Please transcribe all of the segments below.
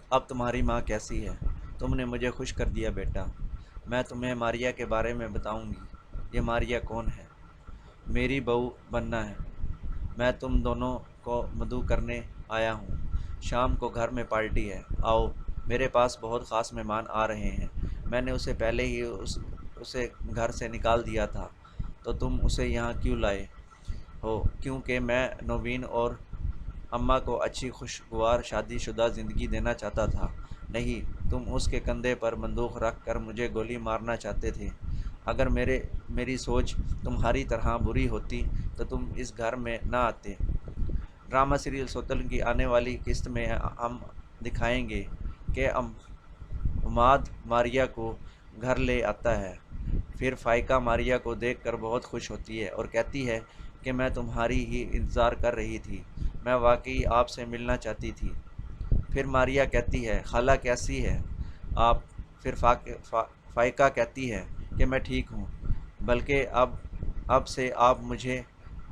اب تمہاری ماں کیسی ہے؟ تم نے مجھے خوش کر دیا بیٹا۔ میں تمہیں ماریا کے بارے میں بتاؤں گی۔ یہ ماریا کون ہے؟ میری بہو بننا ہے۔ میں تم دونوں کو مدعو کرنے آیا ہوں۔ شام کو گھر میں پارٹی ہے، آؤ۔ میرے پاس بہت خاص مہمان آ رہے ہیں۔ میں نے اسے پہلے ہی اسے گھر سے نکال دیا تھا، تو تم اسے یہاں کیوں لائے ہو؟ کیونکہ میں نوین اور اماں کو اچھی خوشگوار شادی شدہ زندگی دینا چاہتا تھا۔ نہیں، تم اس کے کندھے پر بندوق رکھ کر مجھے گولی مارنا چاہتے تھے۔ اگر میری سوچ تمہاری طرح بری ہوتی تو تم اس گھر میں نہ آتے۔ ڈرامہ سیریل سوتن کی آنے والی قسط میں ہم دکھائیں گے کہ عماد ماریا کو گھر لے آتا ہے۔ پھر فائقہ ماریا کو دیکھ کر بہت خوش ہوتی ہے اور کہتی ہے کہ میں تمہاری ہی انتظار کر رہی تھی، میں واقعی آپ سے ملنا چاہتی تھی۔ پھر ماریا کہتی ہے، خالہ کیسی ہے آپ؟ پھر فائقہ کہتی ہے کہ میں ٹھیک ہوں، بلکہ اب سے آپ مجھے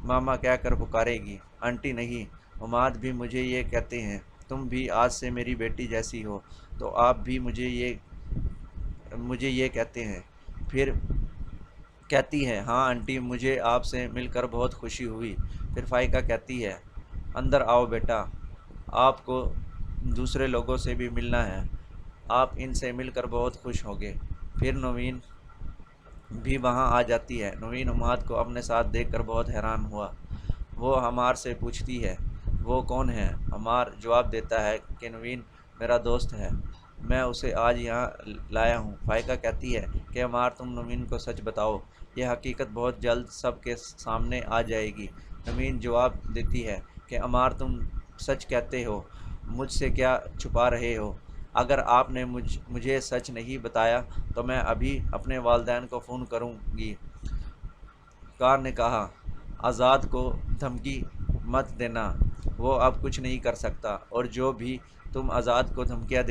ماما کہہ کر پکارے گی، آنٹی نہیں۔ عماد بھی مجھے یہ کہتے ہیں، تم بھی آج سے میری بیٹی جیسی ہو، تو آپ بھی مجھے یہ کہتے ہیں۔ پھر کہتی ہے، ہاں آنٹی، مجھے آپ سے مل کر بہت خوشی ہوئی۔ پھر فائقہ کہتی ہے، اندر آؤ بیٹا، آپ کو دوسرے لوگوں سے بھی ملنا ہے، آپ ان سے مل کر بہت خوش ہوگے۔ پھر نوین بھی وہاں آ جاتی ہے۔ نوین عماد کو اپنے ساتھ دیکھ کر بہت حیران ہوا۔ وہ ہمار سے پوچھتی ہے، وہ کون ہے؟ ہمار جواب دیتا ہے کہ نوین میرا دوست ہے، میں اسے آج یہاں لایا ہوں۔ فائقہ کہتی ہے کہ ہمار، تم نوین کو سچ بتاؤ، یہ حقیقت بہت جلد سب کے سامنے آ جائے گی۔ نوین جواب دیتی ہے کہ ہمار، تم سچ کہتے ہو، مجھ سے کیا چھپا رہے ہو؟ اگر آپ نے مجھے سچ نہیں بتایا تو میں ابھی اپنے والدین کو فون کروں گی۔ کار نے کہا، آزاد کو دھمکی مت دینا، وہ اب کچھ نہیں کر سکتا، اور جو بھی تم آزاد کو دھمکیاں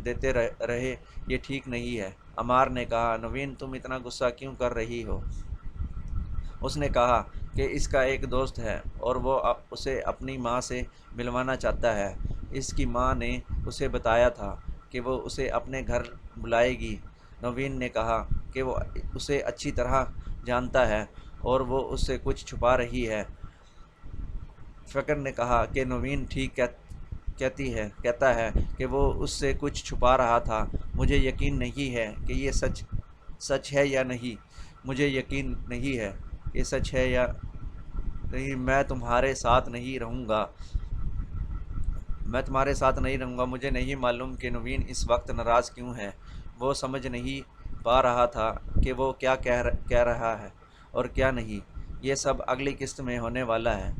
دیتے رہے یہ ٹھیک نہیں ہے۔ عمار نے کہا، نوین تم اتنا غصہ کیوں کر رہی ہو؟ اس نے کہا کہ اس کا ایک دوست ہے اور وہ اسے اپنی ماں سے ملوانا چاہتا ہے۔ اس کی ماں نے اسے بتایا تھا کہ وہ اسے اپنے گھر بلائے گی۔ نوین نے کہا کہ وہ اسے اچھی طرح جانتا ہے اور وہ اس سے کچھ چھپا رہی ہے۔ فکر نے کہا کہ نوین ٹھیک کہتا ہے کہ وہ اس سے کچھ چھپا رہا تھا۔ مجھے یقین نہیں ہے کہ یہ سچ ہے یا نہیں، مجھے یقین نہیں ہے یہ سچ ہے یا نہیں۔ میں تمہارے ساتھ نہیں رہوں گا، مجھے نہیں معلوم کہ نوین اس وقت ناراض کیوں ہے۔ وہ سمجھ نہیں پا رہا تھا کہ وہ کیا کہہ رہا ہے اور کیا نہیں۔ یہ سب اگلی قسط میں ہونے والا ہے۔